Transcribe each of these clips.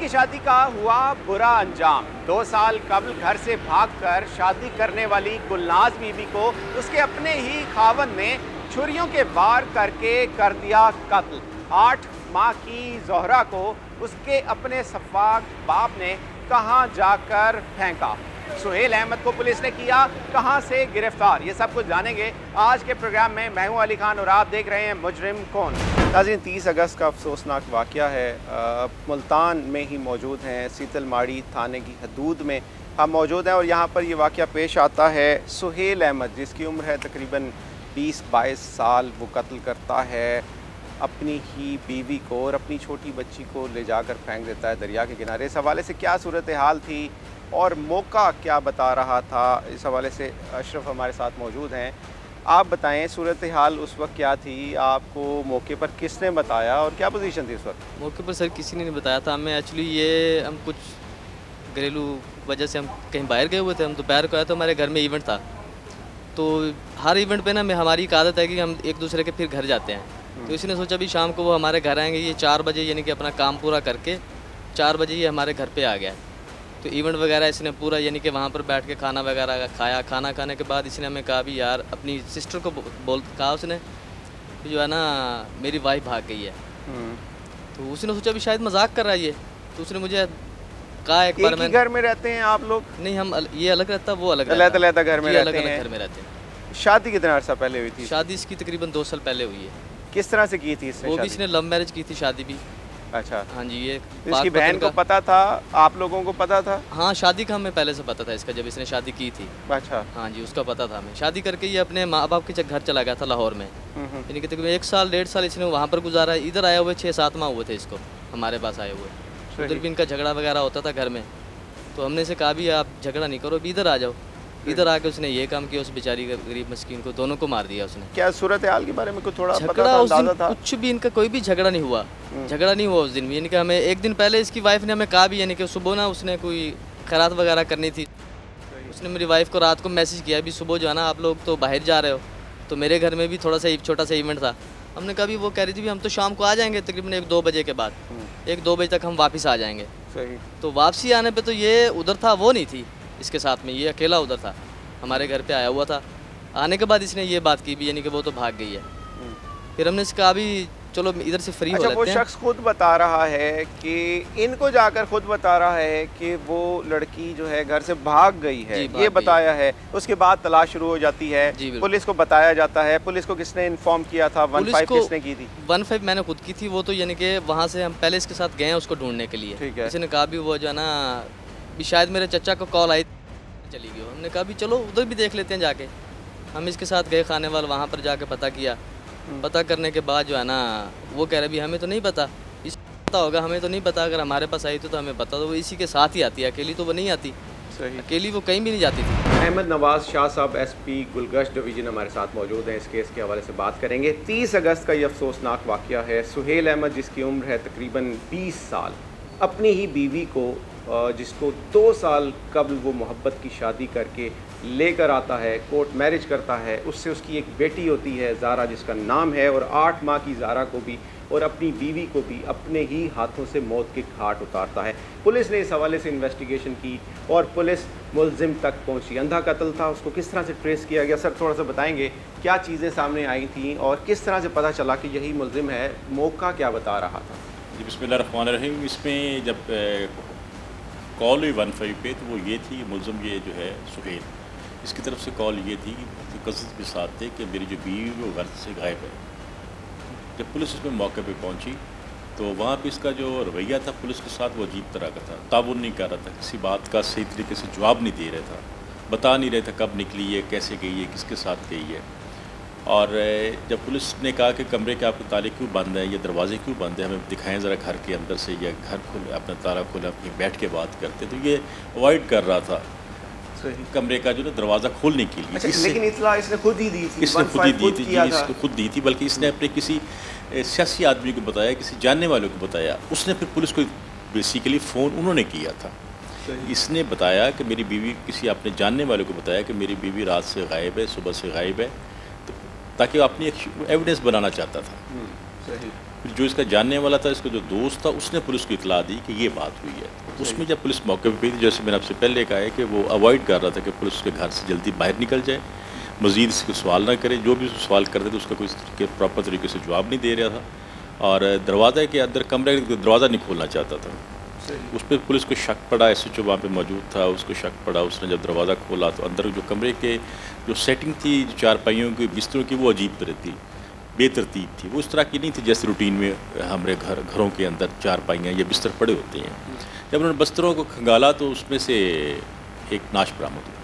की शादी का हुआ बुरा अंजाम। 2 साल कबल घर से भागकर शादी करने वाली गुलनाज बीबी को उसके अपने ही खावन ने छुरियों के वार करके कर दिया कत्ल। 8 माह की जोहरा को उसके अपने सफाक बाप ने कहां जाकर फेंका। सुहेल अहमद को पुलिस ने किया कहां से गिरफ्तार, ये सब कुछ जानेंगे आज के प्रोग्राम में। मैं हूं अली खान और आप देख रहे हैं मुजरिम कौन। नाज़रीन, 30 अगस्त का अफसोसनाक वाक़या है। मुल्तान में ही मौजूद हैं, सीतलमाड़ी थाने की हदूद में हम मौजूद हैं और यहाँ पर ये वाक़या पेश आता है। सुहेल अहमद जिसकी उम्र है तकरीबन 20-22 साल, वो कत्ल करता है अपनी ही बीवी को और अपनी छोटी बच्ची को ले जाकर फेंक देता है दरिया के किनारे। इस हवाले से क्या सूरत हाल थी और मौका क्या बता रहा था, इस हवाले से अशरफ हमारे साथ मौजूद हैं। आप बताएं सूरत हाल उस वक्त क्या थी, आपको मौके पर किसने बताया और क्या पोजीशन थी उस वक्त? मौके पर सर किसी ने नहीं बताया था हमें। एक्चुअली हम कुछ घरेलू वजह से हम कहीं बाहर गए हुए थे। हम दोपहर को आए तो हमारे घर में इवेंट था। तो हर इवेंट पे ना हमारी एक आदत है कि हम एक दूसरे के फिर घर जाते हैं। तो इसने सोचा भी शाम को वो हमारे घर आएंगे। ये 4 बजे यानी कि अपना काम पूरा करके 4 बजे ये हमारे घर पे आ गया। तो इवेंट वगैरह इसने पूरा यानी कि वहाँ पर बैठ के खाना वगैरह खाया। खाना खाने के बाद इसने हमें कहा भी यार, अपनी सिस्टर को कहा उसने कि जो है ना मेरी वाइफ भाग गई है। तो उसने सोचा भी शायद मजाक कर रहा है ये। तो उसने मुझे कहा एक बार मैं घर में रहते हैं आप लोग? नहीं, हम ये अलग रहता, वो अलग रहता, घर में अलग अलग घर में रहते हैं। शादी कितना अर्सा पहले हुई थी? शादी इसकी तकरीबन 2 साल पहले हुई है। किस तरह से की थी इसने? वो भी इसने लव मैरिज की थी, शादी भी। अच्छा। हाँ जी। ये इसकी बहन को पता था, आप लोगों को पता था? हाँ, शादी का हमें पहले से पता था इसका, जब इसने शादी की थी। अच्छा। हाँ जी, उसका पता था हमें। शादी करके ये अपने माँ बाप के घर चला गया था लाहौर में। यानी कि तकरीबन 1 साल 1.5 साल इसने वहाँ पर गुजारा। इधर आए हुए 6-7 माह हुए थे इसको हमारे पास आए हुए। उधर भी इनका झगड़ा वगैरह होता था घर में। तो हमने से कहा भी आप झगड़ा नहीं करो, इधर आ जाओ। इधर आके उसने ये काम किया, उस बेचारी गरीब मस्कीन को दोनों को मार दिया उसने। क्या सूरत हाल के बारे में कुछ थोड़ा झगड़ा उस दिन कुछ भी इनका कोई भी झगड़ा नहीं हुआ। झगड़ा नहीं हुआ उस दिन भी। यानी कि हमें 1 दिन पहले इसकी वाइफ ने हमें कहा भी, यानी कि सुबह ना उसने कोई खैरात वगैरह करनी थी। उसने मेरी वाइफ को रात को मैसेज किया भी सुबह जो है ना आप लोग तो बाहर जा रहे हो, तो मेरे घर में भी थोड़ा सा छोटा सा इवेंट था। हमने कहा भी वो कह रही थी भी हम तो शाम को आ जाएंगे तकरीबन 1-2 बजे के बाद। 1-2 बजे तक हम वापस आ जाएंगे। तो वापसी आने पे तो ये उधर था, वो नहीं थी इसके साथ में, ये अकेला उधर था, हमारे घर पे आया हुआ था। आने के बाद इसने ये बात की भी, यानी कि वो तो भाग गई है। फिर हमने इससे कहा भी चलो इधर से फ्री हो लेते हैं। वो शख्स खुद बता रहा है कि इनको जाकर खुद बता रहा है कि वो लड़की जो है घर से भाग गई है, ये बताया है। उसके बाद तलाश शुरू हो जाती है, पुलिस को बताया जाता है। पुलिस को किसने इन्फॉर्म किया था? 15 किसने की थी? 15 मैंने खुद की थी। वो तो यानी कि वहाँ से हम पहले इसके साथ गए हैं उसको ढूंढने के लिए। ठीक है। इसने कहा भी वो जो है ना भी शायद मेरे चचा को कॉल आई चली गई। हमने कहा भी चलो उधर भी देख लेते हैं जाके। हम इसके साथ गए खाने वाले, वहाँ पर जाके पता किया। पता करने के बाद जो है ना वो कह रहे भी हमें तो नहीं पता, इस पता होगा, हमें तो नहीं पता। अगर हमारे पास आई तो हमें पता। तो वो इसी के साथ ही आती है, अकेली तो वो नहीं आती। सही। अकेली वो कहीं भी नहीं जाती थी। अहमद नवाज शाह साहब SP गुलगश्त डिवीज़न हमारे साथ मौजूद हैं। इस केस के हवाले से बात करेंगे। 30 अगस्त का ये अफसोसनाक वाक़या है। सुहेल अहमद जिसकी उम्र है तकरीबन 20 साल, अपनी ही बीवी को जिसको 2 साल कबल वो मोहब्बत की शादी करके लेकर आता है, कोर्ट मैरिज करता है। उससे उसकी एक बेटी होती है ज़ारा जिसका नाम है, और 8 माह की ज़ारा को भी और अपनी बीवी को भी अपने ही हाथों से मौत के घाट उतारता है। पुलिस ने इस हवाले से इन्वेस्टिगेशन की और पुलिस मुलजिम तक पहुंची। अंधा कत्ल था, उसको किस तरह से ट्रेस किया गया? सर थोड़ा सा बताएंगे क्या चीज़ें सामने आई थी और किस तरह से पता चला कि यही मुलजिम है? मौका क्या बता रहा था? जी बिस्मिल्लाहिर्रहमानिर्रहीम। इसमें जब कॉल हुई 15 पे, तो वो ये थी मुलजिम ये जो है सुहेल, इसकी तरफ से कॉल ये थी कि कज़न के साथ थे कि मेरी जो बीवी वो घर से गायब है। जब पुलिस उसमें मौके पे पहुंची तो वहाँ पे इसका जो रवैया था पुलिस के साथ वो अजीब तरह का था। ताउन नहीं कर रहा था, किसी बात का सही तरीके से जवाब नहीं दे रहा था, बता नहीं रहे थे कब निकली है, कैसे गई है, किसके साथ गई है। और जब पुलिस ने कहा कि कमरे के आपके ताले क्यों बंद है, ये दरवाजे क्यों बंद है, हमें दिखाएं ज़रा घर के अंदर से, या घर खोले अपना ताला खोले अपनी बैठ के बात करते, तो ये अवॉइड कर रहा था कमरे का जो ना दरवाज़ा खोलने के लिए। अच्छा, लेकिन इत्तला इसने खुद ही दी थी? इसने खुद ही दी थी जी, इसको खुद दी थी। बल्कि इसने अपने किसी सियासी आदमी को बताया, किसी जानने वालों को बताया। उसने फिर पुलिस को बेसिकली फ़ोन उन्होंने किया था। इसने बताया कि मेरी बीवी, किसी अपने जानने वालों को बताया कि मेरी बीवी रात से गायब है, सुबह से गायब है, ताकि वो अपनी एक एविडेंस बनाना चाहता था। फिर जो इसका जानने वाला था, इसका जो दोस्त था, उसने पुलिस को इतला दी कि ये बात हुई है। उसमें जब पुलिस मौके पर थी, जैसे मैंने आपसे पहले कहा है कि वो अवॉइड कर रहा था कि पुलिस के घर से जल्दी बाहर निकल जाए, मज़ीद इसके सवाल ना करे। जो भी सवाल करते थे उसका कोई प्रॉपर तरीके से जवाब नहीं दे रहा था, और दरवाज़े के अंदर कमरे का दरवाज़ा नहीं खोलना चाहता था। उस पर पुलिस को शक पड़ा, SHO वहाँ पे मौजूद था, उसको शक पड़ा। उसने जब दरवाज़ा खोला तो अंदर जो कमरे के जो सेटिंग थी चारपाइयों की, बिस्तरों की, वो अजीब तरह थी, बेतरतीब थी। वो उस तरह की नहीं थी जैसे रूटीन में हमारे घरों के अंदर चारपाइयाँ या बिस्तर पड़े होते हैं। जब उन्होंने बिस्तरों को खंगाला तो उसमें से एक नाश बरामद हुई।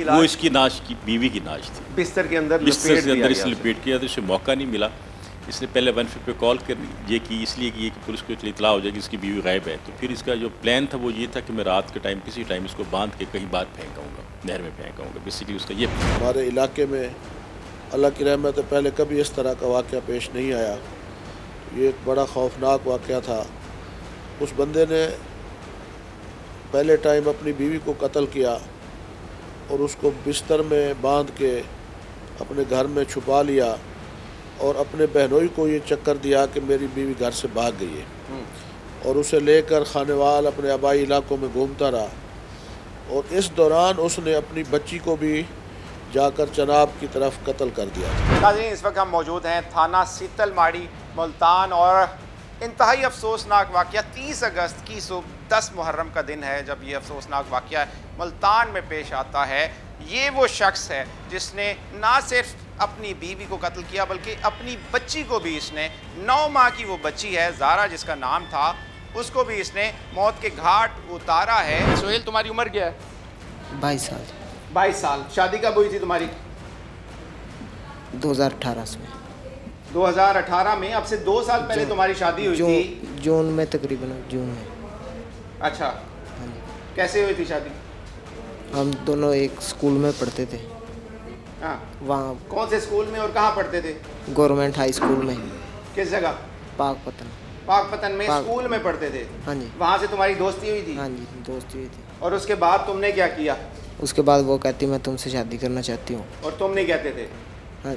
वो इसकी नाश की बीवी की नाश थी। बिस्तर के अंदर इसे लपेट किया, तो इसे मौका नहीं मिला। इसने पहले 150 पे कॉल कर ये की, इसलिए कि पुलिस को इतला हो जाए कि इसकी बीवी गायब है। तो फिर इसका जो प्लान था वो ये था कि मैं रात के टाइम किसी टाइम इसको बांध के कहीं बाहर फेंक आऊँगा, नहर में फेंक आऊँगा। बेसिकली उसका ये हमारे इलाके में अल्लाह की रहमत है पहले कभी इस तरह का वाक़या पेश नहीं आया। ये एक बड़ा खौफनाक वाक़या था। उस बंदे ने पहले टाइम अपनी बीवी को कत्ल किया और उसको बिस्तर में बांध के अपने घर में छुपा लिया, और अपने बहनोई को ये चक्कर दिया कि मेरी बीवी घर से भाग गई है, और उसे लेकर खानेवाल अपने आबाई इलाकों में घूमता रहा। और इस दौरान उसने अपनी बच्ची को भी जाकर चनाब की तरफ कत्ल कर दिया। नाज़रीन, इस वक्त हम मौजूद हैं थाना सीतलमाड़ी, मुल्तान, और इंतहाई अफसोसनाक वाक़या 30 अगस्त की सुबह 10 मुहर्रम का दिन है जब ये अफसोसनाक वाक़या मुल्तान में पेश आता है। ये वो शख्स है जिसने ना सिर्फ अपनी बीवी को कत्ल किया बल्कि अपनी बच्ची को भी, इसने 9 माह की वो बच्ची है ज़ारा जिसका नाम था, उसको भी इसने मौत के घाट उतारा है। सोहेल, तुम्हारी उम्र क्या है? 22 साल। 22 साल। शादी कब हुई थी तुम्हारी? 2018 में। 2018 में, अब से 2 साल पहले तुम्हारी शादी हुई थी? जून में, तकरीबन जून में। अच्छा, कैसे हुई थी शादी? हम दोनों एक स्कूल में पढ़ते थे। हाँ, वहाँ। कौन से स्कूल में और कहाँ पढ़ते थे? गवर्नमेंट हाई स्कूल में। किस जगह? पाकपतन। पाकपतन में स्कूल में पढ़ते थे? हाँ जी। वहाँ से तुम्हारी दोस्ती हुई थी? हाँ जी, दोस्ती हुई थी। और उसके बाद तुमने क्या किया? उसके बाद वो कहती मैं तुमसे शादी करना चाहती हूँ। और तुम नहीं कहते थे? हाँ,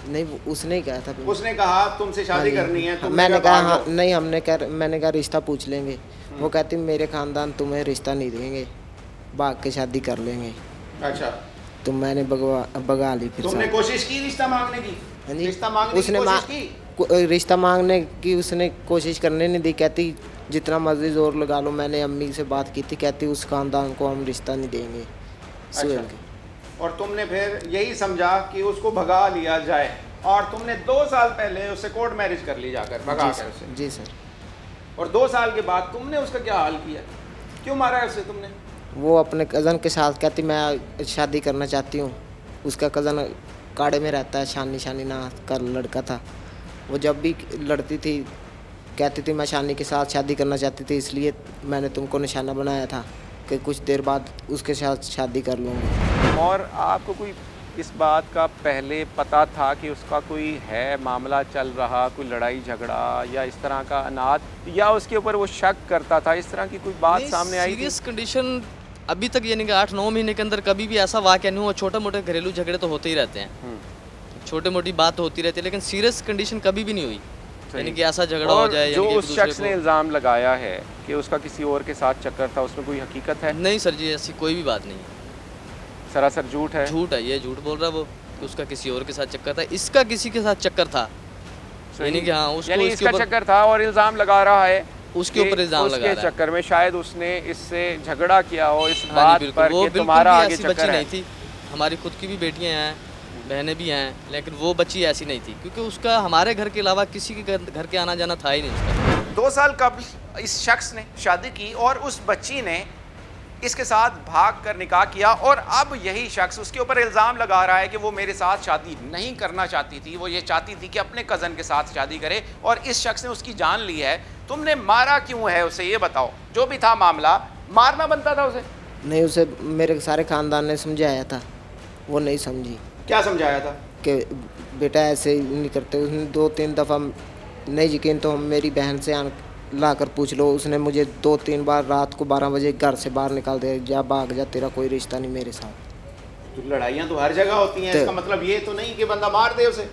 नहीं, उसने ही कहा था। उसने कहा तुमसे शादी करनी है? मैंने कहा हाँ, नहीं, मैंने कहा रिश्ता पूछ लेंगे। वो कहती मेरे ख़ानदान तुम्हें रिश्ता नहीं देंगे, भाग के शादी कर लेंगे। अच्छा, तो मैंने भगा ली। फिर तुमने कोशिश की रिश्ता मांगने की? हाँ जी, रिश्ता मांगने उसने की कोशिश की? रिश्ता मांगने की उसने कोशिश करने नहीं दी। कहती जितना मर्जी जोर लगा लो। मैंने अम्मी से बात की थी, कहती उस खानदान को हम रिश्ता नहीं देंगे। अच्छा। और तुमने फिर यही समझा कि उसको भगा लिया जाए, और तुमने 2 साल पहले उससे कोर्ट मैरिज कर ली जाकर, भगा कर उसे? जी सर। और 2 साल के बाद तुमने उसका क्या हाल किया? क्यों मारा है उसे तुमने? वो अपने कज़न के साथ कहती मैं शादी करना चाहती हूँ। उसका कज़न काड़े में रहता है, शानी ना का लड़का था। वो जब भी लड़ती थी कहती थी मैं शानी के साथ शादी करना चाहती थी, इसलिए मैंने तुमको निशाना बनाया था कि कुछ देर बाद उसके साथ शादी कर लूँगी। और आपको कोई इस बात का पहले पता था कि उसका कोई है मामला चल रहा, कोई लड़ाई झगड़ा या इस तरह का अनाथ, या उसके ऊपर वो शक करता था? इस तरह की कोई बात सामने आई? सीरियस कंडीशन अभी तक, यानी कि 8-9 महीने के अंदर कभी भी ऐसा वाक़या नहीं हुआ। छोटे मोटे घरेलू झगड़े तो होते ही रहते हैं, छोटे मोटी बात होती रहती है, लेकिन सीरियस कंडीशन कभी भी नहीं हुई, यानी कि ऐसा झगड़ा हो जाए। जो उस शख्स ने इल्ज़ाम लगाया है कि उसका किसी और के साथ चक्कर था, उसमें कोई हकीकत है? नहीं सर जी, ऐसी कोई भी बात नहीं है, सरासर झूठ है। झूठ है, ये झूठ बोल रहा है वो कि उसका किसी और के साथ चक्कर था। इसका किसी के साथ चक्कर था, यानी कि हाँ, उसको इसका चक्कर था, और इल्ज़ाम लगा रहा है उसके ऊपर इल्ज़ाम लगा रहा है। उसके चक्कर में शायद उसने इससे झगड़ा किया हो इस बात पर कि तुम्हारा आगे चक्कर नहीं थी। हमारी खुद की भी बेटियां हैं, बहनें भी हैं, लेकिन वो बच्ची ऐसी नहीं थी, क्योंकि उसका हमारे घर के अलावा किसी के घर के आना जाना था ही नहीं उसका। 2 साल कबल इस शख्स ने शादी की और उस बच्ची ने इसके साथ भाग कर निकाह किया, और अब यही शख्स उसके ऊपर इल्ज़ाम लगा रहा है कि वो मेरे साथ शादी नहीं करना चाहती थी, वो ये चाहती थी कि अपने कज़न के साथ शादी करे, और इस शख्स ने उसकी जान ली है। तुमने मारा क्यों है उसे, ये बताओ। जो भी था मामला, मारना बनता था उसे? नहीं, उसे मेरे सारे ख़ानदान ने समझाया था, वो नहीं समझी। क्या समझाया था? कि बेटा ऐसे नहीं करते। उसने 2-3 दफ़ा, नहीं यकीन तो मेरी बहन से ला कर पूछ लो, उसने मुझे 2-3 बार रात को 12 बजे घर से बाहर निकाल दिया, जा भाग जा, तेरा कोई रिश्ता नहीं मेरे साथ। तो लड़ाइयाँ तो हर जगह होती हैं, इसका मतलब ये तो नहीं कि बंदा मार दे उसे।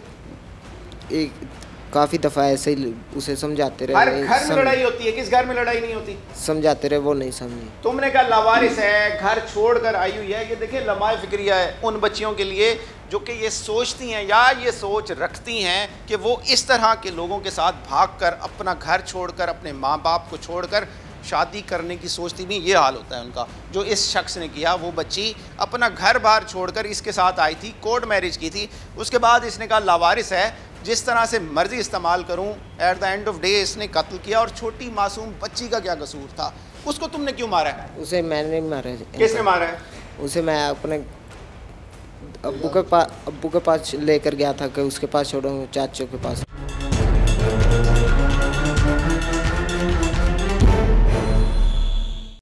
काफ़ी दफ़ा ऐसे ही उसे समझाते हर रहे, घर में लड़ाई होती है, किस घर में लड़ाई नहीं होती? समझाते रहे, वो नहीं समझी। तुमने कहा लावारिस है, घर छोड़कर आई हुई है। ये देखिए लम्हाए फिक्रिया है उन बच्चियों के लिए जो कि ये सोचती हैं या ये सोच रखती हैं कि वो इस तरह के लोगों के साथ भागकर अपना घर छोड़कर, अपने माँ बाप को छोड़कर शादी करने की सोचती नहीं। ये हाल होता है उनका। जो इस शख्स ने किया, वो बच्ची अपना घर बार छोड़कर इसके साथ आई थी, कोर्ट मैरिज की थी। उसके बाद इसने कहा लावारिस है, जिस तरह से मर्जी इस्तेमाल करूं, at the end of day इसने कत्ल किया। और छोटी मासूम बच्ची का क्या कसूर था? उसको तुमने क्यों मारा है? उसे मैंने मारा। किसने मारा है? उसे मैं अपने अब्बू के पास लेकर गया था कि उसके पास छोड़ूं, चाचू के पास।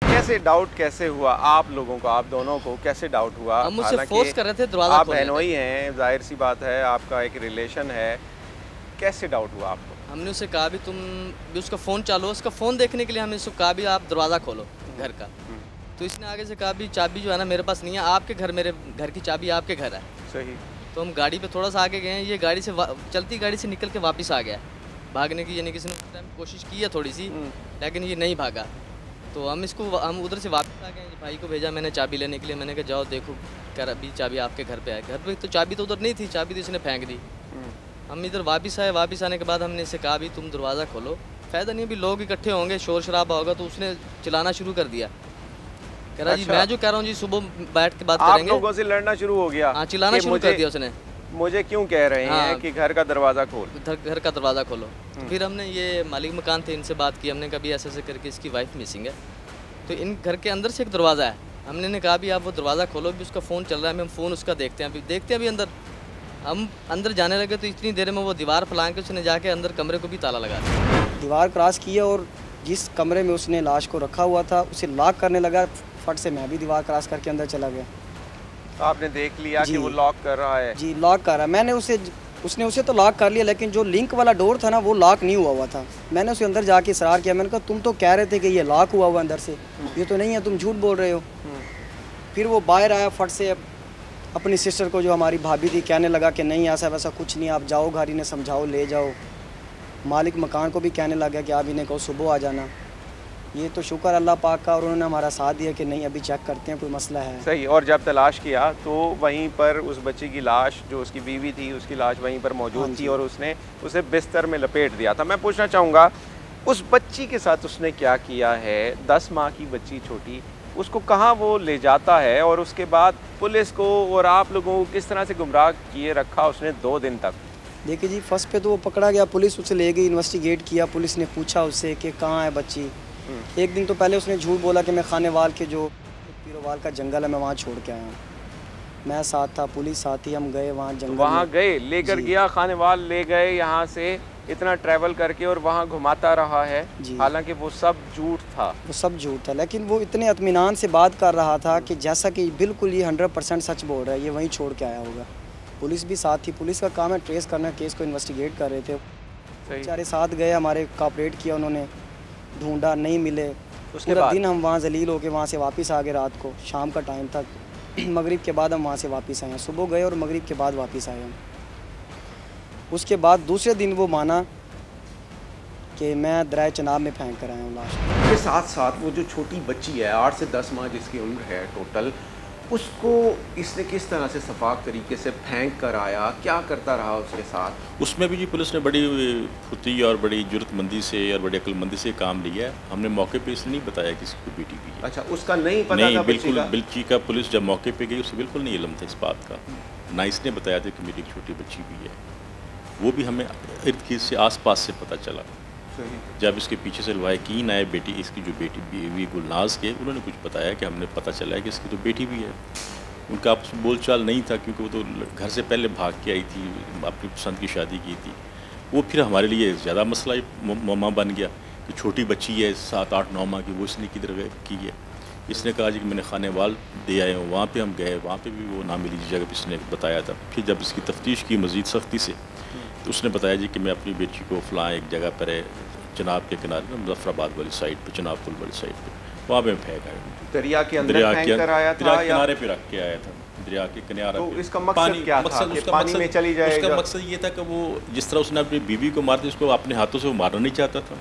कैसे डाउट कैसे हुआ आप लोगों को, आप दोनों को कैसे डाउट हुआ? हम मुझसे फोर्स कर रहे थे दरवाजा आप खोलने बहनोई हैं, जाहिर सी बात है, आपका एक रिलेशन है। कैसे डाउट हुआ आपको? हमने उससे कहा भी तुम भी उसका फ़ोन चालू हो, उसका फ़ोन देखने के लिए हमने उसको कहा भी आप दरवाज़ा खोलो घर का। तो इसने आगे से कहा भी चाबी जो है ना मेरे पास नहीं है, आपके घर, मेरे घर की चाबी आपके घर है। सही। तो हम गाड़ी पे थोड़ा सा आगे गए हैं, ये गाड़ी से चलती गाड़ी से निकल के वापस आ गया भागने की। यानी किसी ने उस टाइम कोशिश की है थोड़ी सी, लेकिन ये नहीं भागा। तो हम उधर से वापस आ गए, भाई को भेजा मैंने चाबी लेने के लिए। मैंने कहा जाओ देखो, कर अभी चाबी आपके घर पे है। घर पे तो चाबी तो उधर नहीं थी, चाबी तो इसने फेंक दी। हम इधर वापस आए, वापस आने के बाद हमने इससे कहा भी तुम दरवाज़ा खोलो, फ़ायदा नहीं, अभी लोग इकट्ठे होंगे, शोर शराबा होगा। तो उसने चिल्लाना शुरू कर दिया, कह रहा जी मैं जो कह रहा हूँ जी सुबह बैठ के बात करेंगे। आप लोगों से लड़ना शुरू हो गया? हाँ, चिल्लाना शुरू कर दिया उसने। मुझे क्यों कह रहे हैं कि घर का दरवाज़ा खोल, घर का दरवाज़ा खोलो। तो फिर हमने ये मालिक मकान थे, इनसे बात की। हमने कभी ऐसे ऐसे करके इसकी वाइफ मिसिंग है, तो इन घर के अंदर से एक दरवाज़ा है। हमने कहा भी आप वो दरवाज़ा खोलो, भी उसका फ़ोन चल रहा है, हम फ़ोन उसका देखते हैं। अभी अंदर हम अंदर जाने लगे तो इतनी देर में वो दीवार फैला के उसने जाके अंदर कमरे को भी ताला लगा दिया। दीवार क्रॉस किया और जिस कमरे में उसने लाश को रखा हुआ था उसे लॉक करने लगा। फट से मैं भी दीवार क्रॉस करके अंदर चला गया। आपने देख लिया कि वो लॉक कर रहा है? जी, लॉक कर रहा है। मैंने उसने उसे तो लॉक कर लिया, लेकिन जो लिंक वाला डोर था ना वो लॉक नहीं हुआ था। मैंने उसे अंदर जाके इसरार किया। मैंने कहा तुम तो कह रहे थे कि ये लॉक हुआ हुआ अंदर से, ये तो नहीं है, तुम झूठ बोल रहे हो। फिर वो बाहर आया, फट से अपनी सिस्टर को जो हमारी भाभी थी कहने लगा कि नहीं ऐसा वैसा कुछ नहीं, आप जाओ घर, इन्हें समझाओ ले जाओ। मालिक मकान को भी कहने लगा कि आप इन्हें कहो सुबह आ जाना। ये तो शुक्र अल्लाह पाक का, और उन्होंने हमारा साथ दिया कि नहीं अभी चेक करते हैं कोई मसला है। सही। और जब तलाश किया तो वहीं पर उस बच्ची की लाश, जो उसकी बीवी थी, उसकी लाश वहीं पर मौजूद थी और उसने उसे बिस्तर में लपेट दिया था। मैं पूछना चाहूँगा उस बच्ची के साथ उसने क्या किया है? 10 माह की बच्ची छोटी, उसको कहाँ वो ले जाता है? और उसके बाद पुलिस को और आप लोगों को किस तरह से गुमराह किए रखा उसने 2 दिन तक? देखिए जी, फर्स्ट पे तो वो पकड़ा गया, पुलिस उसे ले गई, इन्वेस्टिगेट किया। पुलिस ने पूछा उससे कि कहाँ है बच्ची। एक दिन तो पहले उसने झूठ बोला कि मैं खानेवाल के जो पीरोवाल का जंगल है मैं वहाँ छोड़ के आया हूँ। मैं साथ था, पुलिस साथ ही, हम गए वहाँ जंगल। वहाँ गए, लेकर गया खानेवाल, ले गए यहाँ से इतना ट्रैवल करके और वहाँ घुमाता रहा है। हालांकि वो सब झूठ था। वो सब झूठ था, लेकिन वो इतने इत्मीनान से बात कर रहा था कि जैसा कि बिल्कुल ये 100% सच बोल रहा है, ये वहीं छोड़ के आया होगा। पुलिस भी साथ थी, पुलिस का काम है ट्रेस करना, केस को इन्वेस्टिगेट कर रहे थे। बेचारे साथ गए, हमारे कोऑपरेट किया, उन्होंने ढूंढा, नहीं मिले। उसके बाद दिन हम वहाँ जलील होके वहाँ से वापस आ गए। रात को शाम का टाइम था, मगरिब के बाद हम वहाँ से वापस आए। सुबह गए और मगरिब के बाद वापस आए हम। उसके बाद दूसरे दिन वो माना कि मैं दरिया चनाब में फेंक कर आया हूँ लाश। के साथ साथ वो जो छोटी बच्ची है 8 से 10 माह जिसकी उम्र है टोटल, उसको इसने किस तरह से शफाक तरीके से फेंक कर आया? क्या करता रहा उसके साथ? उसमें भी जी पुलिस ने बड़ी फुर्ती और बड़ी जुर्रतमंदी से और बड़ी अक्लमंदी से काम लिया है। हमने मौके पे इसने नहीं बताया कि इसकी बेटी भी है। अच्छा, उसका नहीं पता नहीं, था? बिल्कुल बच्ची का पुलिस जब मौके पे गई उसे बिल्कुल नहीं इल्म था इस बात का। ना इसने बताया था कि मेरी एक छोटी बच्ची भी है। वो भी हमें इर्द गिर्द से आस-पास से पता चला। जब इसके पीछे से लवाकिन आए बेटी, इसकी जो बेटी बीवी गुलनाज के, उन्होंने कुछ बताया कि हमने पता चला है कि इसकी तो बेटी भी है। उनका आपस में बोलचाल नहीं था क्योंकि वो तो घर से पहले भाग के आई थी, अपनी पसंद की शादी की थी। वो फिर हमारे लिए ज़्यादा मसला मामा बन गया कि छोटी बच्ची है 7, 8, 9 माह की, वो इसने किधर की है। इसने कहा जी कि मैंने खानेवाल दे आए हूँ। वहाँ पर हम गए, वहाँ पर भी वो ना मिली जगह पर इसने बताया था। फिर जब इसकी तफ्तीश की मज़ीद सख्ती से तो उसने बताया जी कि मैं अपनी बेटी को फ़लाँ एक जगह पर है, चनाब के किनारे, मुजफ्फराबाद वाली साइड पे, चनाब पुल वाली साइड पे, वहाँ पे फेंक आया, दरिया के अंदर फेंक कर आया था, दरिया या किनारे पे रख के आया था, दरिया के किनारे तो पे। इसका मकसद क्या था कि पानी में चली जाएगा? उसका मकसद ये था कि वो जिस तरह उसने अपनी बीवी को मार दिया, उसको अपने हाथों से वो मारना नहीं चाहता था।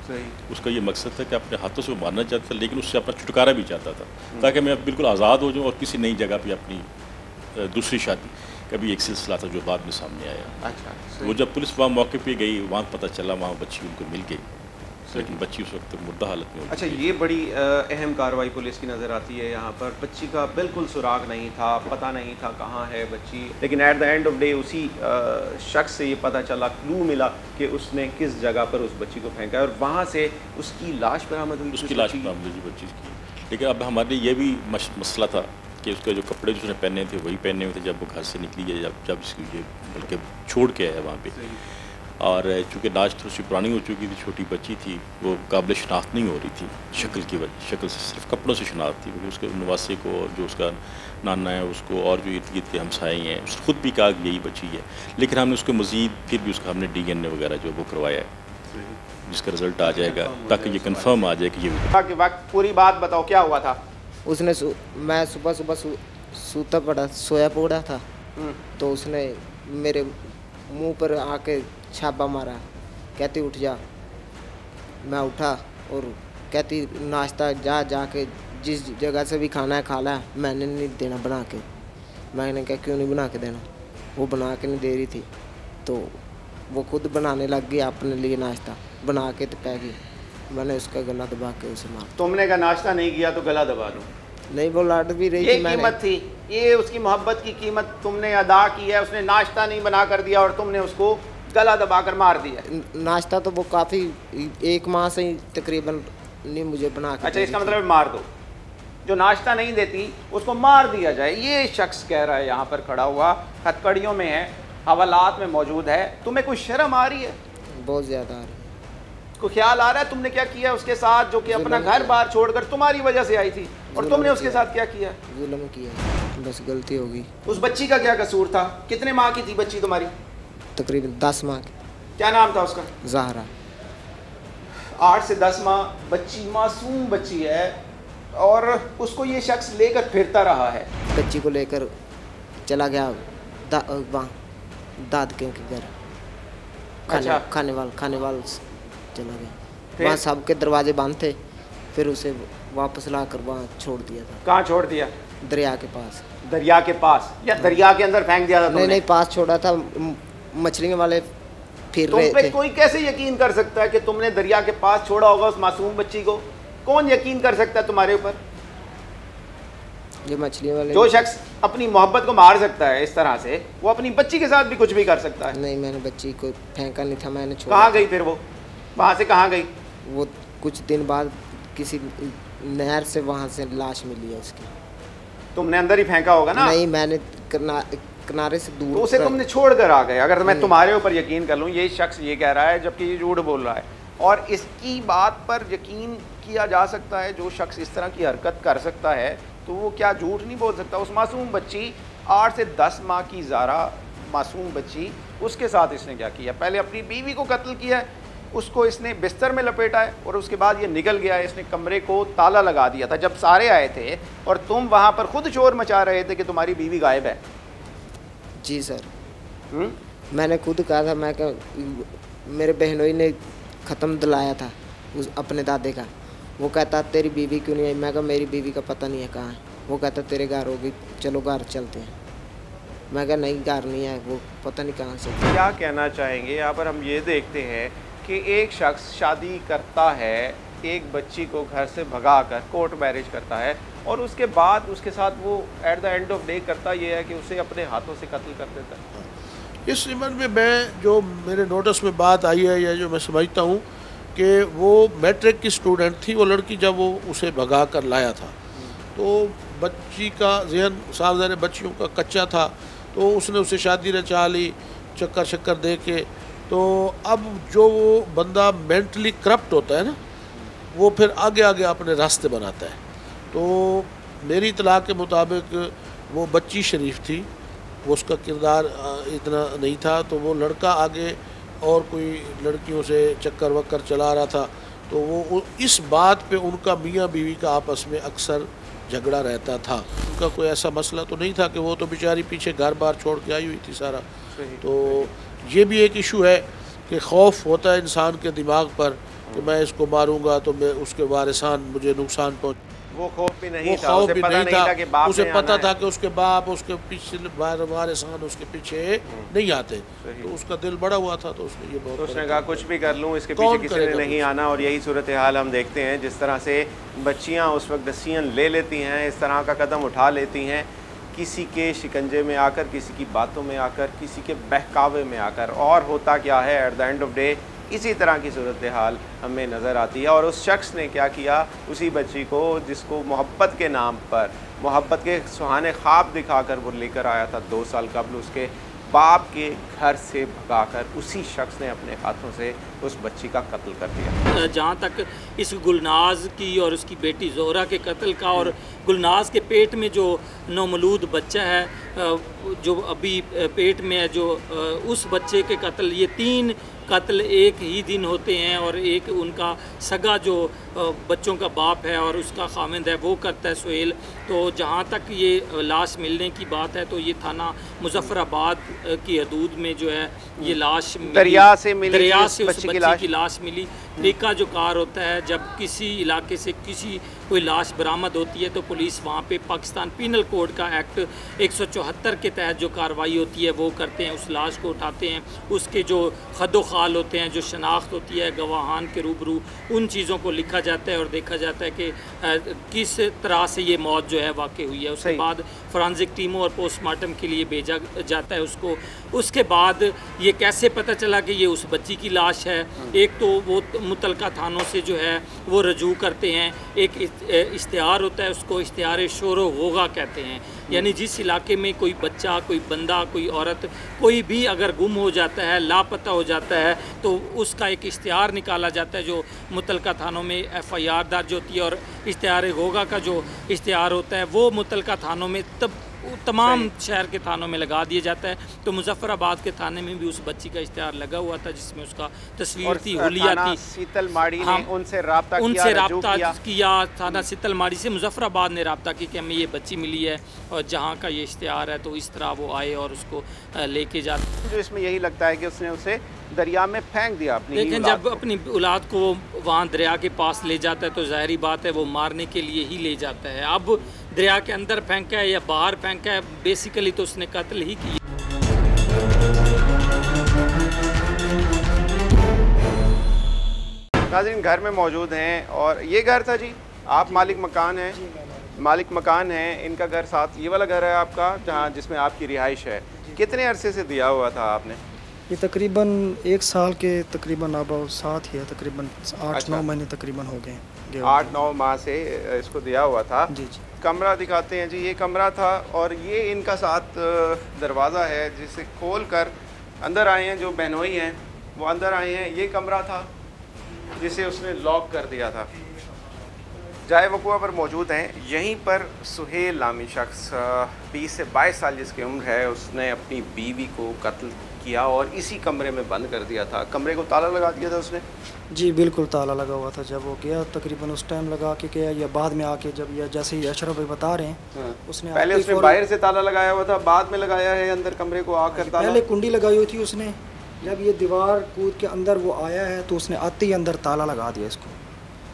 सही। उसका ये मकसद था कि अपने हाथों से वो मारना चाहता था, लेकिन उससे अपना छुटकारा भी चाहता था, ताकि मैं बिल्कुल आज़ाद हो जाऊँ और किसी नई जगह पे अपनी दूसरी शादी। कभी एक सिलसिला था जो बाद में सामने आया। अच्छा। वो जब पुलिस वहाँ मौके पे गई, वहाँ पता चला वहाँ बच्ची उनको मिल गई, लेकिन बच्ची उस वक्त मुर्दा हालत में। अच्छा, ये बड़ी अहम कार्रवाई पुलिस की नज़र आती है यहाँ पर। बच्ची का बिल्कुल सुराग नहीं था, पता नहीं था कहाँ है बच्ची, लेकिन at the end of day उसी शख्स से ये पता चला, क्लू मिला कि उसने किस जगह पर उस बच्ची को फेंका है और वहाँ से उसकी लाश बरामद हुई। उसकी लाश बरामद हुई बच्ची की। लेकिन अब हमारे लिए ये भी मसला था कि उसके जो कपड़े जो उसने पहने थे वही पहने हुए थे जब वो घर से निकली है, जब इसकी ये बल्कि छोड़ के आया वहाँ पे। और चूँकि लाश थोड़ी सी पुरानी हो चुकी थी, छोटी बच्ची थी, वो काबिल शनाख्त नहीं हो रही थी शक्ल की वजह, शक्ल से सिर्फ कपड़ों से शनाख्त थी, क्योंकि उसके नवासे को और जो उसका नाना है उसको और जो इर्द गिर्द के हमसाए हैं उसने खुद भी कहा कि यही बच्ची है। लेकिन हमने उसको मज़ीद फिर भी उसका हमने DNA वगैरह जो वो करवाया है, जिसका रिज़ल्ट आ जाएगा ताकि ये कन्फर्म आ जाए कि ये वक्त। पूरी बात बताओ, क्या हुआ था? उसने मैं सुबह सूता पड़ा, सोया पड़ा था, तो उसने मेरे मुंह पर आके छापा मारा, कहती उठ जा। मैं उठा और कहती नाश्ता जाके जिस जगह से भी खाना है खा ला, मैंने नहीं देना बना के। मैंने कहा क्यों नहीं बना के देना, वो बना के नहीं दे रही थी, तो वो खुद बनाने लग गई अपने लिए नाश्ता, बना के तो पै गई। मैंने उसका गला दबा के उसे मारा। तुमने कहा नाश्ता नहीं किया तो गला दबा दूं? नहीं, वो लाड भी रही ये थी। मैंने कीमत थी, ये उसकी मोहब्बत की कीमत तुमने अदा की है। उसने नाश्ता नहीं बना कर दिया और तुमने उसको गला दबा कर मार दिया। नाश्ता तो वो काफ़ी 1 माह से ही तकरीबन नहीं मुझे बना के। अच्छा, इसका मतलब मार दो, जो नाश्ता नहीं देती उसको मार दिया जाए, ये शख्स कह रहा है यहाँ पर खड़ा हुआ, हथकड़ियों में है, हवालात में मौजूद है। तुम्हें कोई शर्म आ रही है? बहुत ज़्यादा आ रही है। को ख्याल आ रहा है तुमने क्या किया उसके साथ, जो कि अपना घर बार छोड़कर तुम्हारी वजह से आई थी, और तुमने उसके साथ क्या किया? जुल्म किया, बस गलती होगी। उस बच्ची का क्या कसूर था? कितने माह की थी बच्ची तुम्हारी? तकरीबन 10 माह की। क्या नाम था उसका? ज़हरा। 8 से 10 माह बच्ची, मासूम बच्ची है, और उसको ये शख्स लेकर फिरता रहा है। बच्ची को लेकर चला गया वहाँ दाद के घर, खाने वाल चला गया। वहाँ सबके दरवाजे बंद थे, फिर उसे वापस लाकर वहाँ छोड़ दिया था। कहाँ छोड़ दिया? दरिया के पास। दरिया के पास या दरिया के अंदर फेंक दिया था तुमने? नहीं, पास छोड़ा था, मछली वाले फिर रहे थे। कोई कैसे यकीन कर सकता है कि तुमने दरिया के पास छोड़ा होगा उस मासूम बच्ची को? कौन यकीन कर सकता है तुम्हारे ऊपर? ये मछली वाले। जो शख्स अपनी मोहब्बत को मार सकता है इस तरह से, वो अपनी बच्ची के साथ भी कुछ भी कर सकता है। नहीं, मैंने बच्ची को फेंका नहीं था, मैंने छोड़ा। कहाँ गई फिर वो? वहाँ से कहाँ गई? वो कुछ दिन बाद किसी नहर से वहाँ से लाश मिली है उसकी। तुमने अंदर ही फेंका होगा ना? नहीं, मैंने किनारे से दूर। तो उसे तुमने छोड़ कर आ गए। अगर मैं तुम्हारे ऊपर यकीन कर लूँ, ये शख्स ये कह रहा है जबकि ये झूठ बोल रहा है, और इसकी बात पर यकीन किया जा सकता है, जो शख्स इस तरह की हरकत कर सकता है तो वो क्या झूठ नहीं बोल सकता? उस मासूम बच्ची, 8 से 10 माह की ज़ारा मासूम बच्ची, उसके साथ इसने क्या किया? पहले अपनी बीवी को कत्ल किया, उसको इसने बिस्तर में लपेटा है, और उसके बाद ये निकल गया है। इसने कमरे को ताला लगा दिया था जब सारे आए थे, और तुम वहाँ पर खुद शोर मचा रहे थे कि तुम्हारी बीवी गायब है। जी सर। मैंने खुद कहा था, मैं मेरे बहनोई ने ख़त्म दिलाया था उस अपने दादे का। वो कहता तेरी बीवी क्यों नहीं आई? मैं कहा मेरी बीवी का पता नहीं है कहाँ है। वो कहता तेरे घर होगी, चलो घर चलते हैं। मैं कहा नहीं, घर नहीं है, वो पता नहीं कहाँ से। क्या कहना चाहेंगे? यहाँ पर हम ये देखते हैं कि एक शख्स शादी करता है, एक बच्ची को घर से भगाकर कोर्ट मैरिज करता है, और उसके बाद उसके साथ वो at the end of day करता ये है कि उसे अपने हाथों से कत्ल कर देता है। इस इमन में मैं जो मेरे नोटिस में बात आई है, या जो मैं समझता हूँ कि वो मैट्रिक की स्टूडेंट थी वो लड़की, जब वो उसे भगा कर लाया था तो बच्ची का जहन सावधान बच्चियों का कच्चा था, तो उसने उसे शादी रचा ली चक्कर दे के। तो अब जो वो बंदा मेंटली करप्ट होता है ना, वो फिर आगे अपने रास्ते बनाता है। तो मेरी इतला के मुताबिक वो बच्ची शरीफ थी, वो उसका किरदार इतना नहीं था, तो वो लड़का आगे और कोई लड़कियों से चक्कर वक्कर चला रहा था, तो वो इस बात पे उनका मियाँ बीवी का आपस में अक्सर झगड़ा रहता था। उनका कोई ऐसा मसला तो नहीं था कि वो तो बेचारी पीछे घर बार छोड़ के आई हुई थी सारा। तो ये भी एक इशू है कि खौफ होता है इंसान के दिमाग पर कि मैं इसको मारूंगा तो मैं उसके वारिसान मुझे नुकसान पहुँच। वो खौफ भी नहीं था, खौफ उसे भी पता नहीं था कि बाप उसे ने पता आना था है। कि उसके बाप उसके पीछे वारिसान उसके पीछे नहीं आते, तो उसका दिल बड़ा हुआ था। तो उसने ये बहुत तो उसने कहा कुछ भी कर लूँ, इसके कौन पीछे किसी ने करेगा नहीं आना। और यही सूरत हाल हम देखते हैं, जिस तरह से बच्चियाँ उस वक्त डिसीजन ले लेती हैं, इस तरह का कदम उठा लेती हैं, किसी के शिकंजे में आकर, किसी की बातों में आकर, किसी के बहकावे में आकर। और होता क्या है, at the end of day इसी तरह की सूरत हाल हमें नज़र आती है। और उस शख्स ने क्या किया, उसी बच्ची को जिसको मोहब्बत के नाम पर, मोहब्बत के सुहाने ख्वाब दिखाकर वो लेकर आया था 2 साल कबल, उसके बाप के घर से भगाकर उसी शख्स ने अपने हाथों से उस बच्ची का कत्ल कर दिया। जहाँ तक इस गुलनाज की और उसकी बेटी जोहरा के कत्ल का, और गुलनाज के पेट में जो नौमौलूद बच्चा है जो अभी पेट में है, जो उस बच्चे के कत्ल, ये 3 कत्ल एक ही दिन होते हैं। और एक उनका सगा जो बच्चों का बाप है और उसका खामिंद है वो करता है सुहेल। तो जहाँ तक ये लाश मिलने की बात है, तो ये थाना मुजफ्फराबाद की हदूद में जो है ये लाश दरिया से मिली, दरिया से उस बच्ची की लाश मिली। तरीका जो कार होता है, जब किसी इलाके से किसी कोई लाश बरामद होती है तो पुलिस वहाँ पे पाकिस्तान पीनल कोड का एक्ट 174 के तहत जो कार्रवाई होती है वो करते हैं, उस लाश को उठाते हैं, उसके जो खदो खाल होते हैं, जो शनाख्त होती है गवाहान के रूबरू, उन चीज़ों को लिखा जाता है और देखा जाता है कि किस तरह से ये मौत जो है वाक़ई हुई है। उसके बाद फॉरेंसिक टीमों और पोस्टमार्टम के लिए भेजा जाता है उसको। उसके बाद ये कैसे पता चला कि ये उस बच्ची की लाश है, एक तो वो मुतलका थानों से जो है वो रजू करते हैं, एक इश्तिहार होता है, उसको इश्तिहार शोरो होगा कहते हैं, यानी जिस इलाके में कोई बच्चा, कोई बंदा, कोई औरत, कोई भी अगर गुम हो जाता है, लापता हो जाता है, तो उसका एक इश्तिहार निकाला जाता है जो मुतलका थानों में FIR दर्ज होती है। और इश्तिहार होगा का जो इश्तिहार होता है वो मुतलका थानों में तमाम शहर के थानों में लगा दिया जाता है। तो मुजफ्फराबाद के थाने में भी उस बच्ची का इश्तिहार लगा हुआ था जिसमें उसका तस्वीर थी, हुलिया थी। शीतल माड़ी ने उनसे रब्ता किया, थाना शीतल माड़ी से मुजफ्फराबाद ने रब्ता की कि हमें ये बच्ची मिली है और जहाँ का ये इश्तिहार है। तो इस तरह वो आए और उसको लेके जाते। जो इसमें यही लगता है कि उसने उसे दरिया में फेंक दिया अपनी। लेकिन जब अपनी औलाद को वहाँ दरिया के पास ले जाता है तो ज़ाहिरी बात है वो मारने के लिए ही ले जाता है। अब दरिया के अंदर फेंका है या बाहर फेंका है, बेसिकली तो उसने कत्ल ही किया। नाज़रीन, घर में मौजूद हैं और ये घर था जी, आप मालिक मकान हैं? मालिक मकान हैं, इनका घर साथ ये वाला घर है आपका, जहाँ जिसमें आपकी रिहाइश है। कितने अरसे से दिया हुआ था आपने? ये तकरीबन 1 साल के तकरीबन अब साथ ही है, तकरीबन 8-9 महीने तकरीबन हो गए। 8-9 माह से इसको दिया हुआ था। जी जी। कमरा दिखाते हैं जी, ये कमरा था और ये इनका साथ दरवाज़ा है जिसे खोल कर अंदर आए हैं। जो बहनोई हैं वो अंदर आए हैं। ये कमरा था जिसे उसने लॉक कर दिया था। जाए वक़ुआ पर मौजूद हैं। यहीं पर सुहेल नामी शख्स 20 से 22 साल जिसकी उम्र है, उसने अपनी बीवी को कत्ल किया और इसी कमरे में बंद कर दिया था। कमरे को ताला लगा दिया था उसने? जी बिल्कुल, ताला लगा हुआ था। जब वो गया तकरीबन उस टाइम लगा के गया या बाद में आके, जब या जैसे ही अशरफ भाई बता रहे हैं, उसने पहले उसने बाहर से ताला लगाया हुआ था, बाद में लगाया है अंदर कमरे को आकर ताला? पहले कुंडी लगाई हुई थी उसने। जब ये दीवार कूद के अंदर वो आया है तो उसने आते ही अंदर ताला लगा दिया इसको।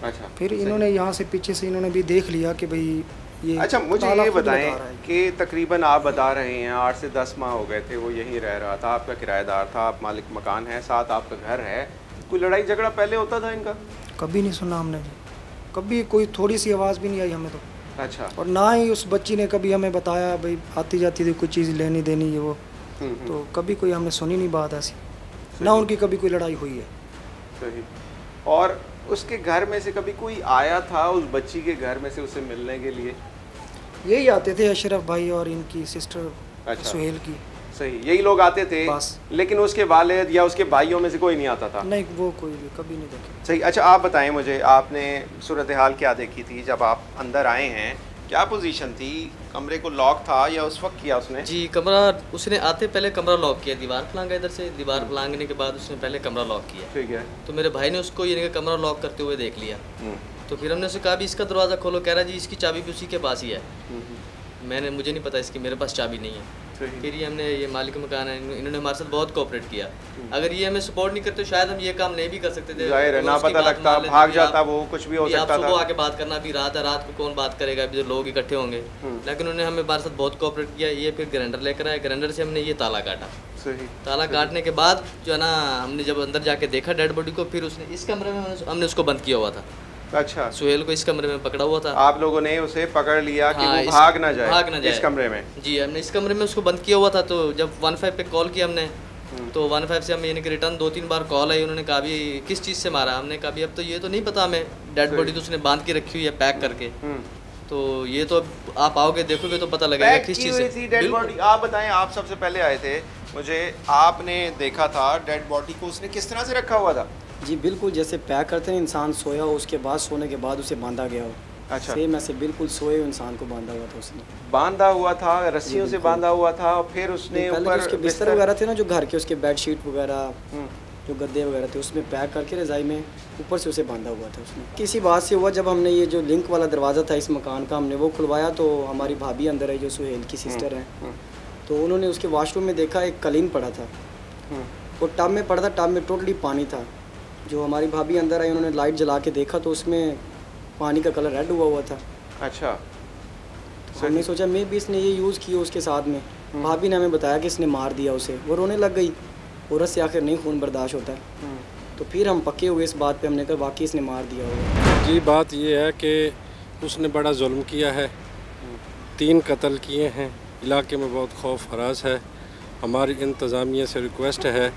अच्छा। फिर इन्होंने यहाँ से पीछे से इन्होंने भी देख लिया कि भाई ये। अच्छा, मुझे ये बताएं कि तकरीबन आप बता रहे हैं 8 से 10 माह हो गए थे वो यहीं रह रहा था, आपका किराएदार था, आप मालिक मकान है, साथ आपका घर है। कोई लड़ाई झगड़ा पहले होता था इनका? कभी नहीं सुना हमने जी, कभी कोई थोड़ी सी आवाज़ भी नहीं आई हमें तो। अच्छा। और ना ही उस बच्ची ने कभी हमें बताया भाई आती जाती थी कुछ चीज़ लेनी देनी ये वो। तो कभी कोई हमने सुनी नहीं बात ऐसी, ना उनकी कभी कोई लड़ाई हुई है। सही। और उसके घर में से कभी कोई आया था उस बच्ची के घर में से उसे मिलने के लिए? यही आते थे अशरफ भाई और इनकी सिस्टर। अच्छा। सुहेल की। सही, यही लोग आते थे बस। लेकिन उसके वालिद या उसके भाइयों में से कोई नहीं आता था? नहीं, वो कोई भी कभी नहीं देखे। सही। अच्छा, आप बताएं मुझे, आपने सूरत हाल क्या देखी थी जब आप अंदर आए हैं? क्या पोजीशन थी? कमरे को लॉक था या उस वक्त किया उसने? जी कमरा उसने आते पहले कमरा लॉक किया, दीवार फलांगा इधर से, दीवार फलांगने के बाद उसने पहले कमरा लॉक किया। ठीक है। तो मेरे भाई ने उसको ये कमरा लॉक करते हुए देख लिया। तो फिर हमने उसे कहा भी इसका दरवाज़ा खोलो, कह रहा जी इसकी चाबी भी उसी के पास ही है। मुझे नहीं पता इसकी, मेरे पास चाबी नहीं है। फिर ये हमने ये मालिक मकान है, इन्होंने हमारे साथ बहुत कोऑपरेट किया। अगर ये हमें सपोर्ट नहीं करते शायद हम ये काम नहीं भी कर सकते थे। जाहिर है, ना पता लगता, भाग जाता, वो कुछ भी हो सकता था। आप सुबह आके बात करना, अभी रात है, रात को कौन बात करेगा, अभी जो लोग इकट्ठे होंगे। लेकिन उन्होंने हमें हमारे साथ बहुत कोऑपरेट किया। ये फिर ग्राइंडर लेकर आए, ग्राइंडर से हमने ये ताला काटा। सही। ताला काटने के बाद जो है ना, हमने जब अंदर जाके देखा डेड बॉडी को, फिर उसने इस कमरे में हमने उसको बंद किया हुआ था। अच्छा। सुहेल को इस कमरे में पकड़ा हुआ था। आप लोगों ने उसे पकड़ लिया कि वो भाग ना जाए इस कमरे में? जी हमने इस कमरे में उसको बंद किया हुआ था। तो जब 15 पे कॉल किया हमने, तो 15 से हमें यानी कि रिटर्न 2-3 बार कॉल आई। उन्होंने कहा भी किस चीज़ से मारा? हमने कहा भी अब तो ये तो नहीं पता हमें, डेड बॉडी तो उसने बांध के रखी हुई है पैक करके। तो ये तो आप आओगे देखोगे तो पता लगेगा किस चीज़ से डेड बॉडी। आप बताएं, आप सबसे पहले आए थे, मुझे आपने देखा था डेड बॉडी को उसने किस तरह से रखा हुआ था? जी बिल्कुल, जैसे पैक करते हैं इंसान सोया हो, उसके बाद सोने के बाद उसे बांधा गया हो। अच्छा। सेम ऐसे बिल्कुल सोए हुए इंसान को बांधा हुआ था उसने। बांधा हुआ था, रस्सियों से बांधा हुआ था, और फिर उसने ऊपर उसके बिस्तर वगैरह थे ना, जो घर के उसके बेडशीट वगैरह, जो गद्दे वगैरह थे, उसमें पैक करके रज़ाई में ऊपर से उसे बांधा हुआ था उसने। किसी बात से हुआ, जब हमने ये जो लिंक वाला दरवाज़ा था इस मकान का, हमने वो खुलवाया तो हमारी भाभी अंदर आई जो सुहेल की सिस्टर हैं। तो उन्होंने उसके वॉशरूम में देखा एक कलीन पड़ा था, वो टब में पड़ा था, टब में टोटली पानी था। जो हमारी भाभी अंदर आई, उन्होंने लाइट जला के देखा तो उसमें पानी का कलर रेड हुआ था। अच्छा। तो हमने सोचा मे भी इसने ये यूज़ किया उसके साथ में। भाभी ने हमें बताया कि इसने मार दिया उसे। वो रोने लग गई, औरत से आखिर नहीं खून बर्दाश्त होता है। तो फिर हम पक्के हुए इस बात पे, हमने कहा वाकई इसने मार दिया होगा। जी बात ये है कि उसने बड़ा जुल्म किया है, 3 कत्ल किए हैं, इलाके में बहुत खौफ हरास है। हमारी इंतज़ामिया से रिक्वेस्ट है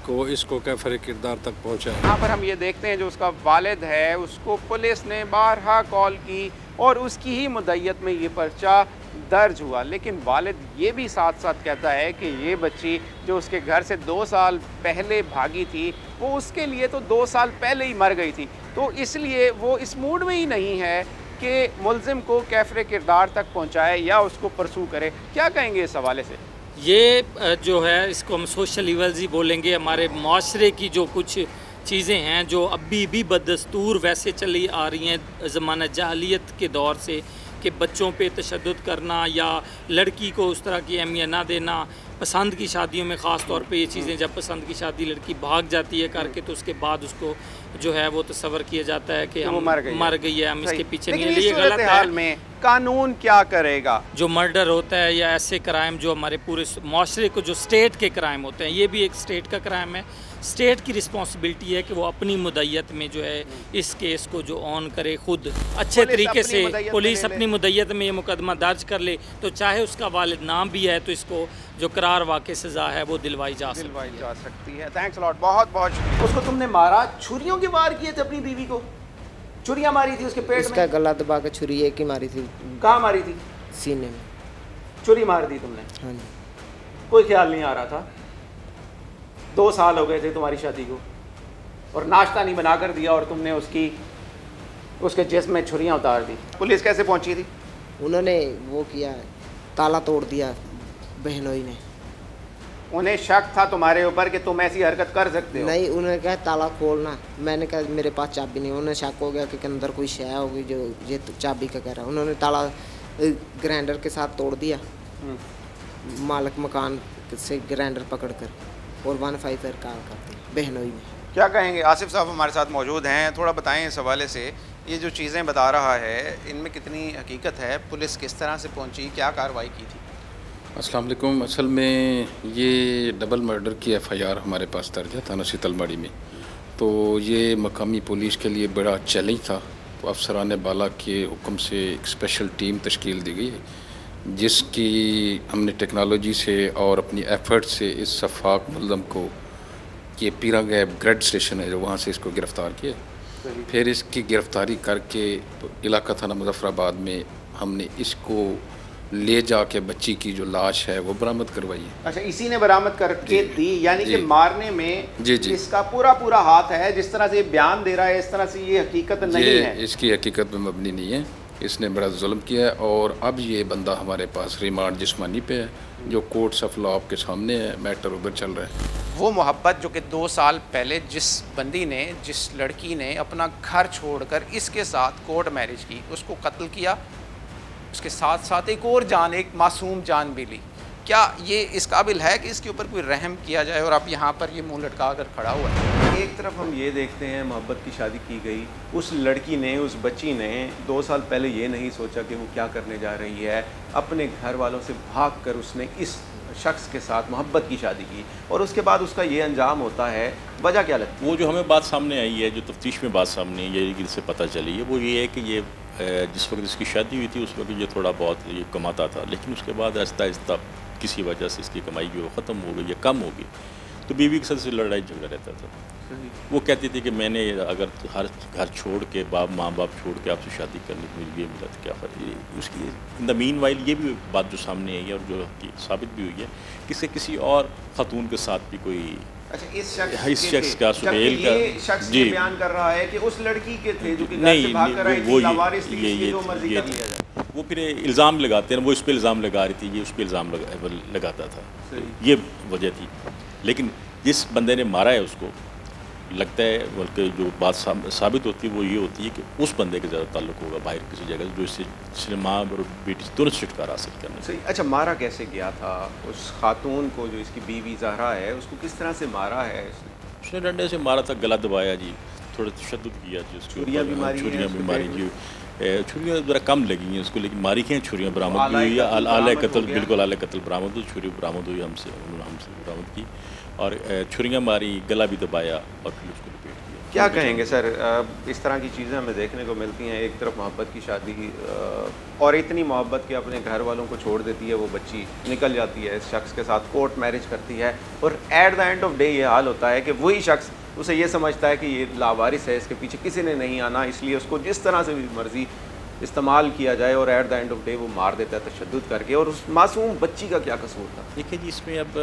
को इसको कैफर किरदार तक पहुँचाए। यहाँ पर हम ये देखते हैं जो उसका वालिद है, उसको पुलिस ने बारहा कॉल की और उसकी ही मुद्दत में ये पर्चा दर्ज हुआ। लेकिन वालिद ये भी साथ साथ कहता है कि ये बच्ची जो उसके घर से 2 साल पहले भागी थी, वो उसके लिए तो 2 साल पहले ही मर गई थी। तो इसलिए वो इस मूड में ही नहीं है कि मुल्ज़िम को कैफर किरदार तक पहुँचाए या उसको परसू करे। क्या कहेंगे इस हवाले से? ये जो है इसको हम सोशल इवल्स ही बोलेंगे। हमारे माशरे की जो कुछ चीज़ें हैं जो अभी भी बदस्तूर वैसे चली आ रही हैं ज़माना जाहलियत के दौर से, कि बच्चों पे तशद्दुद करना या लड़की को उस तरह की अहमियत ना देना। पसंद की शादियों में ख़ास तौर पे ये चीज़ें, जब पसंद की शादी लड़की भाग जाती है करके तो उसके बाद उसको जो है वो तस्वर किया जाता है कि हम मर गई है, हम इसके पीछे नहीं। ये गलत है। में कानून क्या करेगा? जो मर्डर होता है या ऐसे क्राइम जो हमारे पूरे माशरे को, जो स्टेट के क्राइम होते हैं, ये भी एक स्टेट का क्राइम है। स्टेट की रिस्पॉन्सिबिलिटी है कि वो अपनी मुद्दत में जो है इस केस को जो ऑन करे खुद अच्छे तरीके से। पुलिस अपनी मुद्दत में ये मुकदमा दर्ज कर ले तो चाहे उसका वालिद नाम भी है तो इसको जो करार वाक़ई सज़ा है वो दिलवाई जा सकती है। थैंक्स लॉट, बहुत बहुत शुक्रिया। उसको तुमने मारा, छुरियों के वार किए थे अपनी बीवी को? छुरियाँ मारी थी उसके पेट में? उसका गला दबा के छुरी एक ही मारी थी। कहाँ मारी थी? सीने में छुरी मार दी तुमने? हाँ जी। कोई ख्याल नहीं आ रहा था? 2 साल हो गए थे तुम्हारी शादी को और नाश्ता नहीं बना कर दिया और तुमने उसके जिस्म में छुरियाँ उतार दी। पुलिस कैसे पहुंची थी? उन्होंने वो किया, ताला तोड़ दिया बहनोई ने। उन्हें शक था तुम्हारे ऊपर कि तुम ऐसी हरकत कर सकते हो? नहीं, उन्होंने कहा ताला खोलना। मैंने कहा मेरे पास चाबी नहीं। उन्हें शक हो गया कि अंदर कोई शय होगी जो ये चाबी का कह रहा है। उन्होंने ताला ग्राइंडर के साथ तोड़ दिया, मालिक मकान से ग्राइंडर पकड़कर, और 15 पर कॉल करते बहनोई में। क्या कहेंगे? आसिफ साहब हमारे साथ मौजूद हैं, थोड़ा बताएं इस हवाले से। ये जो चीज़ें बता रहा है इनमें कितनी हकीकत है? पुलिस किस तरह से पहुंची, क्या कार्रवाई की थी? अस्सलाम वालेकुम। असल में ये डबल मर्डर की FIR हमारे पास दर्ज है थाना सीतलमढ़ी में। तो ये मकामी पुलिस के लिए बड़ा चैलेंज था। तो अफसरान बाला के हुक्म से एक स्पेशल टीम तश्कील दी गई है जिसकी हमने टेक्नोलॉजी से और अपनी एफर्ट से इस शफाक मुल्ज़म को, ये पीरा गैब ग्रेड स्टेशन है जो वहाँ से इसको गिरफ़्तार किया। फिर इसकी गिरफ़्तारी करके इलाका थाना मुज़फ़्फ़राबाद में हमने इसको ले जाके बच्ची की जो लाश है वो बरामद करवाई है। अच्छा, इसी ने बरामद करके दी, यानी कि मारने में जी इसका पूरा हाथ है। जिस तरह से ये बयान दे रहा है इस तरह से ये हकीकत नहीं है। इसकी हकीकत में मबनी नहीं है। इसने बड़ा जुल्म किया है। और अब ये बंदा हमारे पास रिमांड जिस्मानी पे है, जो कोर्ट्स ऑफ लॉ के सामने है, मैटर उधर चल रहा है। वो मोहब्बत जो कि 2 साल पहले जिस बंदी ने, जिस लड़की ने अपना घर छोड़कर इसके साथ कोर्ट मैरिज की, उसको कत्ल किया, उसके साथ साथ एक और जान, एक मासूम जान भी ली। क्या ये इस काबिल है कि इसके ऊपर कोई रहम किया जाए? और अब यहाँ पर ये मुंह लटका कर खड़ा हुआ है। एक तरफ हम ये देखते हैं मोहब्बत की शादी की गई, उस लड़की ने, उस बच्ची ने 2 साल पहले ये नहीं सोचा कि वो क्या करने जा रही है। अपने घर वालों से भागकर उसने इस शख्स के साथ मोहब्बत की शादी की और उसके बाद उसका ये अंजाम होता है। वजह क्या लगती है? वो जो हमें बात सामने आई है, जो तफ्तीश में बात सामने आई है, जिससे पता चली है, वो ये है कि ये जिस वक्त इसकी शादी हुई थी उस वक्त ये थोड़ा बहुत ये कमाता था, लेकिन उसके बाद आहिस्ता आहिस्ता किसी वजह से इसकी कमाई जो ख़त्म हो गई या कम हो गई, तो बीवी के साथ लड़ाई झगड़ा रहता था। वो कहती थी कि मैंने अगर हर घर छोड़ के माँ बाप छोड़ के आपसे शादी करने को ये मिला तो क्या फ़र्क। उसकी इन द मीन वाइल ये भी बात जो सामने आई है और जो साबित भी हुई है कि किसी और ख़ातून के साथ भी कोई, अच्छा, इस शख्स का, सुहेल का, शख्स जी बयान कर रहा है कि उस लड़की के थे जो कि घर नहीं, से भाग कर आई थी, लावारिस थी, ये जो मर्जी कर लिया जाए। वो फिर इल्ज़ाम लगाते हैं, वो इस पे इल्ज़ाम लगा रही थी, ये उस पे इल्ज़ाम लगाता था, ये वजह थी। लेकिन जिस बंदे ने मारा है उसको लगता है, बल्कि जो बात साबित होती है वो ये होती है कि उस बंदे के ज़्यादा ताल्लुक होगा बाहर किसी जगह जो इससे माँ और बेटी से तुरंत छुटकारा हासिल करने से। अच्छा, मारा कैसे गया था उस खातून को जो इसकी बीवी ज़हरा है, उसको किस तरह से मारा है? उसने डंडे से मारा था, गला दबाया जी, थोड़ा तशद्दुद किया जी, छुरियाँ भी मारी जी, छुरियाँ ज़रा कम लगी हैं उसको, लेकिन मारी क्या छुरियाँ बरामद हुई है, आला कत्ल, बिल्कुल आला कत्ल बरामद हुई, छुरी बरामद हुई हमसे बरामद की और छुरियाँ मारी, गला भी दबाया और फिर उसको लपेट दिया। क्या कहेंगे सर, इस तरह की चीज़ें हमें देखने को मिलती हैं। एक तरफ मोहब्बत की शादी और इतनी मोहब्बत कि अपने घर वालों को छोड़ देती है वो बच्ची, निकल जाती है इस शख्स के साथ, कोर्ट मैरिज करती है और at the end of day ये हाल होता है कि वही शख्स उसे ये समझता है कि ये लावारिस है, इसके पीछे किसी ने नहीं आना, इसलिए उसको जिस तरह से भी मर्ज़ी इस्तेमाल किया जाए और at the end of day वो मार देता है तशद्दुद करके। और उस मासूम बच्ची का क्या कसूर था? देखिए जी, इसमें अब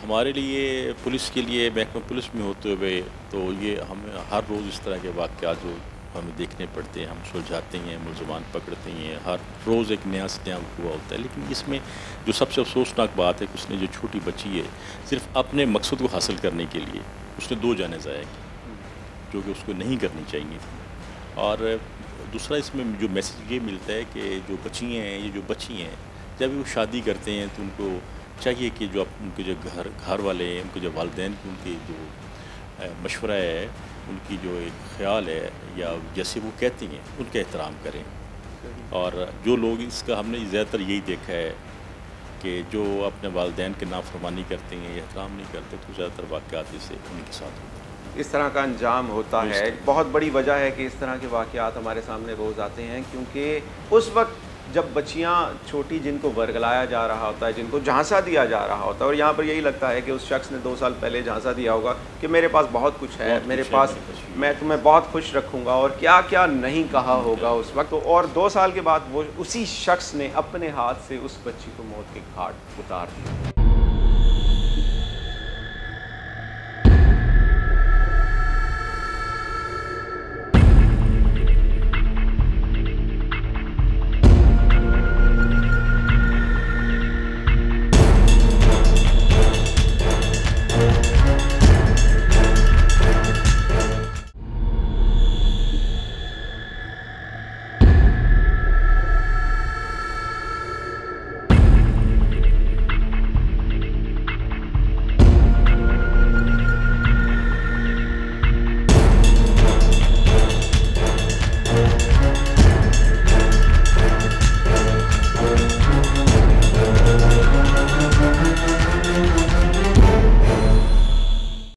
हमारे लिए, पुलिस के लिए, महकमा पुलिस में होते हुए तो ये हमें हर रोज़ इस तरह के वाक़यात जो हमें देखने पड़ते हैं, हम सुलझाते हैं, मुलज़मान पकड़ते हैं, हर रोज़ एक नया से नया हुआ होता है। लेकिन इसमें जो सबसे अफसोसनाक बात है कि उसने जो छोटी बच्ची है, सिर्फ अपने मकसद को हासिल करने के लिए उसने 2 जानें ज़ाया की, जो कि उसको नहीं करनी चाहिए थी। और दूसरा इसमें जो मैसेज ये मिलता है कि जो बच्चियाँ हैं, ये जो बच्ची हैं, जब वो शादी करते हैं तो उनको चाहिए कि जो उनके जो घर वाले हैं, उनके जो वालिदैन की उनकी जो मशवरा है, उनकी जो एक ख्याल है या जैसे वो कहती हैं उनका एहतराम करें। और जो लोग इसका, हमने ज़्यादातर यही देखा है कि जो अपने वालिदैन के नाफरमानी करते हैं या एहतराम नहीं करते, तो ज़्यादातर वाक़यात से उनके साथ होते हैं, इस तरह का अंजाम होता है। बहुत बड़ी वजह है कि इस तरह के वाक़यात हमारे सामने रोज़ आते हैं, क्योंकि उस वक्त जब बच्चियां छोटी, जिनको वर्गलाया जा रहा होता है, जिनको झांसा दिया जा रहा होता है, और यहाँ पर यही लगता है कि उस शख्स ने 2 साल पहले झांसा दिया होगा कि मेरे पास बहुत कुछ है, मेरे पास, मैं तुम्हें बहुत खुश रखूँगा, और क्या क्या नहीं कहा होगा उस वक्त। और 2 साल के बाद वो उसी शख्स ने अपने हाथ से उस बच्ची को मौत के घाट उतार दिया।